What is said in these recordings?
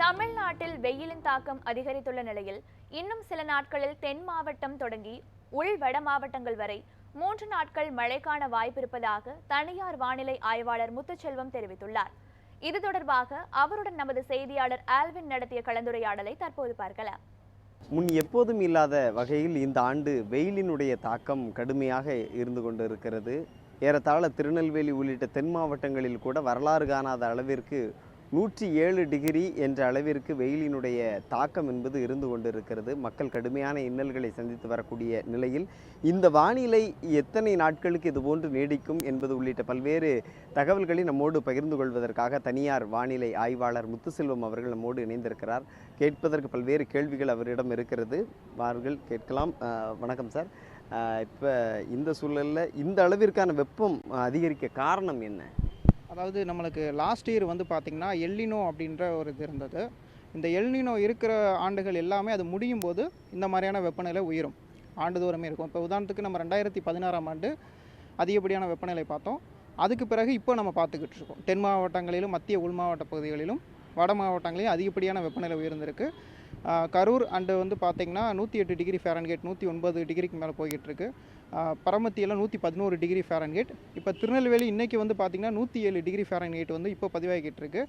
தமிழ்நாட்டில் வெயிலின் தாக்கம் அதிகரித்துள்ள நிலையில் இன்னும் சில நாட்களில் தென் மாவட்டம் தொடங்கி உள் வட மாவட்டங்கள் வரை 3 நாட்கள் மழைக்கான வாய்ப்பிருப்பதாக தனியார் வானிலை ஆய்வாளர் முத்துச்செல்வம் தெரிவித்துள்ளார். இது தொடர்பாக அவருடன் நமது செய்தியாளர் ஆல்வின் நடத்திய கலந்துரையாடலை தற்போது பார்க்கலாம். முன் எப்போதும் இல்லாத வகையில் இந்த ஆண்டு வெயிலினுடைய தாக்கம் கடுமையாக இருந்து கொண்டிருக்கிறது. ஏறத்தாழ திருநெல்வேலி உள்ளிட்ட தென் மாவட்டங்களில் கூட வரலாறு காணாத அளவிற்கு 107 டிகிரி என்ற அளவிற்கு வெயிலினுடைய தாக்கம் என்பது இருந்து கொண்டிருக்கிறது. மக்கள் கடுமையான இன்னல்களை சந்தித்து வரக்கூடிய நிலையில் இந்த வானிலை எத்தனை நாட்களுக்கு இதுபோன்று நீடிக்கும் என்பது உள்ளிட்ட பல்வேறு தகவல்களை நம்மோடு பகிர்ந்து கொள்வதற்காக தனியார் வானிலை ஆய்வாளர் முத்துச்செல்வம் அவர்கள் நம்மோடு இணைந்திருக்கிறார். கேட்பதற்கு பல்வேறு கேள்விகள் அவரிடம் இருக்கிறது. வார்கள் கேட்கலாம். வணக்கம் சார். இப்போ இந்த சூழலில் இந்த அளவிற்கான வெப்பம் அதிகரிக்க காரணம் என்ன? அதாவது நம்மளுக்கு லாஸ்ட் இயர் வந்து பார்த்திங்கன்னா எல்னினோ அப்படின்ற ஒரு இது இருந்தது. இந்த எல்னினோ இருக்கிற ஆண்டுகள் எல்லாமே அது முடியும் போது இந்த மாதிரியான வெப்பநிலை உயரும், ஆண்டுதோறுமே இருக்கும். இப்போ உதாரணத்துக்கு நம்ம 2016ஆம் ஆண்டு அதிகப்படியான வெப்பநிலை பார்த்தோம். அதுக்கு பிறகு இப்போ நம்ம பார்த்துக்கிட்டு இருக்கோம். தென் மாவட்டங்களிலும் மத்திய உள் மாவட்ட பகுதிகளிலும் வட மாவட்டங்களிலும் அதிகப்படியான வெப்பநிலை உயர்ந்திருக்கு. கரூர் அண்டு வந்து பார்த்திங்கன்னா 108 டிகிரி ஃபேரன்ஹீட் 109 டிகிரிக்கு மேலே போய்கிட்டுருக்கு. பரமத்தியில் 111 டிகிரி ஃபேரன்ஹீட். இப்போ திருநெல்வேலி இன்றைக்கி வந்து பார்த்திங்கன்னா 107 டிகிரி ஃபேரன்ஹீட் வந்து இப்போ பதிவாகிட்டு இருக்கு.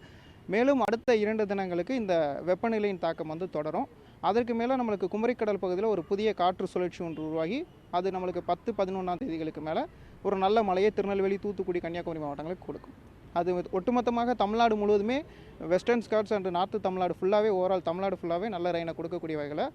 மேலும் அடுத்த 2 தினங்களுக்கு இந்த வெப்பநிலையின் தாக்கம் வந்து தொடரும். அதற்கு மேலே நம்மளுக்கு குமரிக்கடல் பகுதியில் ஒரு புதிய காற்று சுழற்சி ஒன்று உருவாகி அது நம்மளுக்கு 10-11ஆம் தேதிகளுக்கு மேலே ஒரு நல்ல மழையை திருநெல்வேலி, தூத்துக்குடி, கன்னியாகுமரி மாவட்டங்களுக்கு கொடுக்கும். அது ஒட்டுமொத்தமாக தமிழ்நாடு முழுவதுமே western Scott's and north Tamil Nadu ஃபுல்லாகவே ஓவரால் தமிழ்நாடு ஃபுல்லாகவே நல்ல ரெயினை கொடுக்கக்கூடிய வகையில்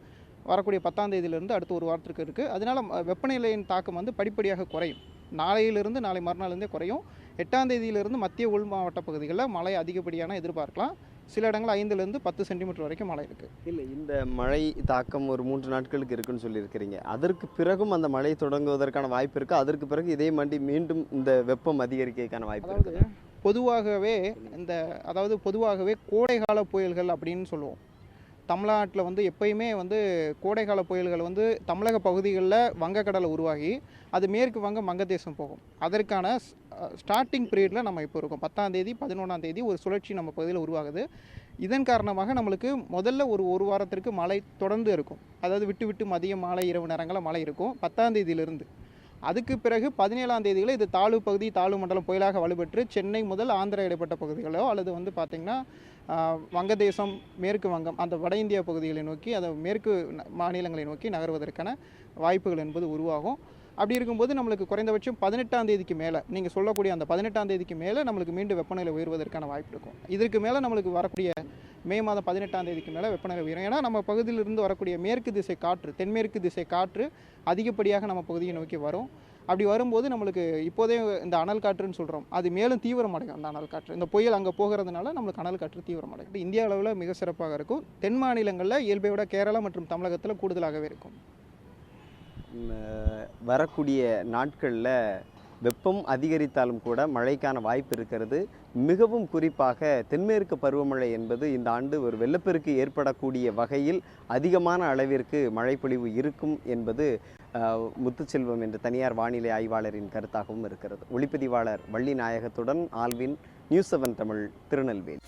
வரக்கூடிய 10ஆம் தேதியிலிருந்து அடுத்த ஒரு வாரத்திற்கு இருக்குது. அதனால் வெப்பநிலையின் தாக்கம் வந்து படிப்படியாக குறையும். நாளையிலிருந்து நாளை மறுநாள்லேருந்தே குறையும். 8ஆம் தேதியிலிருந்து மத்திய உள் மாவட்ட பகுதிகளில் மழை அதிகப்படியான எதிர்பார்க்கலாம். சில இடங்கள் 5லிருந்து 10 சென்டிமீட்டர் வரைக்கும் மழை இருக்குது. இல்லை, இந்த மழை தாக்கம் ஒரு 3 நாட்களுக்கு இருக்குன்னு சொல்லியிருக்கிறீங்க. அதற்கு பிறகும் அந்த மழை தொடங்குவதற்கான வாய்ப்பு இருக்குது. அதற்கு பிறகு இதே மாதிரி மீண்டும் இந்த வெப்பம் அதிகரிக்கிறதுக்கான வாய்ப்பு இருக்குது. பொதுவாகவே கோடைகால புயல்கள் அப்படின்னு சொல்லுவோம். தமிழ்நாட்டில் வந்து எப்பயுமே வந்து கோடைகால புயல்கள் வந்து தமிழக பகுதிகளில் வங்கக்கடலை உருவாகி அது மேற்கு வங்கதேசம் போகும். அதற்கான ஸ்டார்டிங் பீரியடில் நம்ம இப்போ இருக்கோம். 10ஆம் தேதி 11ஆம் தேதி ஒரு சுழற்சி நம்ம பகுதியில் உருவாகுது. இதன் காரணமாக நம்மளுக்கு முதல்ல ஒரு வாரத்திற்கு மழை தொடர்ந்து இருக்கும். அதாவது விட்டு விட்டு மதியம் மாலை இரவு நேரங்களில் மழை இருக்கும் 10ஆம் தேதியிலிருந்து. அதுக்கு பிறகு 17ஆம் தேதியில் இது தாழ்வு பகுதி, தாழ்வு மண்டலம் புயலாக வலுப்பெற்று சென்னை முதல் ஆந்திரா இடைப்பட்ட பகுதிகளோ அல்லது வந்து பார்த்திங்கன்னா வங்கதேசம், மேற்கு வங்கம் அந்த வட இந்தியா பகுதிகளை நோக்கி அதை மேற்கு மாநிலங்களை நோக்கி நகர்வதற்கான வாய்ப்புகள் என்பது உருவாகும். அப்படி இருக்கும்போது நம்மளுக்கு குறைந்தபட்சம் 18ஆம் தேதிக்கு மேலே நீங்கள் சொல்லக்கூடிய அந்த 18ஆம் தேதிக்கு மேலே நம்மளுக்கு மீண்டும் வெப்பநிலை உயர்வதற்கான வாய்ப்பு இருக்கும். இதற்கு மேலே நம்மளுக்கு வரக்கூடிய மே மாதம் 18ஆம் தேதிக்கு மேலே வெப்பநிலை உயரும். ஏன்னா நம்ம பகுதியிலிருந்து வரக்கூடிய மேற்கு திசை காற்று, தென்மேற்கு திசை காற்று அதிகப்படியாக நம்ம பகுதியை நோக்கி வரும். அப்படி வரும்போது நம்மளுக்கு இப்போதே இந்த அனல் காற்றுன்னு சொல்கிறோம், அது மேலும் தீவிரமடையும். அந்த அனல் காற்று இந்த புயல் அங்கே போகிறதுனால நம்மளுக்கு அனல் காற்று தீவிரமடையும். இந்திய அளவில் மிக சிறப்பாக இருக்கும். தென் மாநிலங்களில் இயல்பை விட கேரளா மற்றும் தமிழகத்தில் கூடுதலாகவே இருக்கும். வரக்கூடிய நாட்களில் வெப்பம் அதிகரித்தாலும் கூட மழைக்கான வாய்ப்பு இருக்கிறது. மிகவும் குறிப்பாக தென்மேற்கு பருவமழை என்பது இந்த ஆண்டு ஒரு வெள்ளப்பெருக்கு ஏற்படக்கூடிய வகையில் அதிகமான அளவிற்கு மழைப்பொழிவு இருக்கும் என்பது முத்துச்செல்வம் என்ற தனியார் வானிலை ஆய்வாளரின் கருத்தாகவும் இருக்கிறது. ஒளிப்பதிவாளர் வள்ளி நாயகத்துடன் ஆல்வின், நியூஸ் 7 தமிழ், திருநெல்வேலி.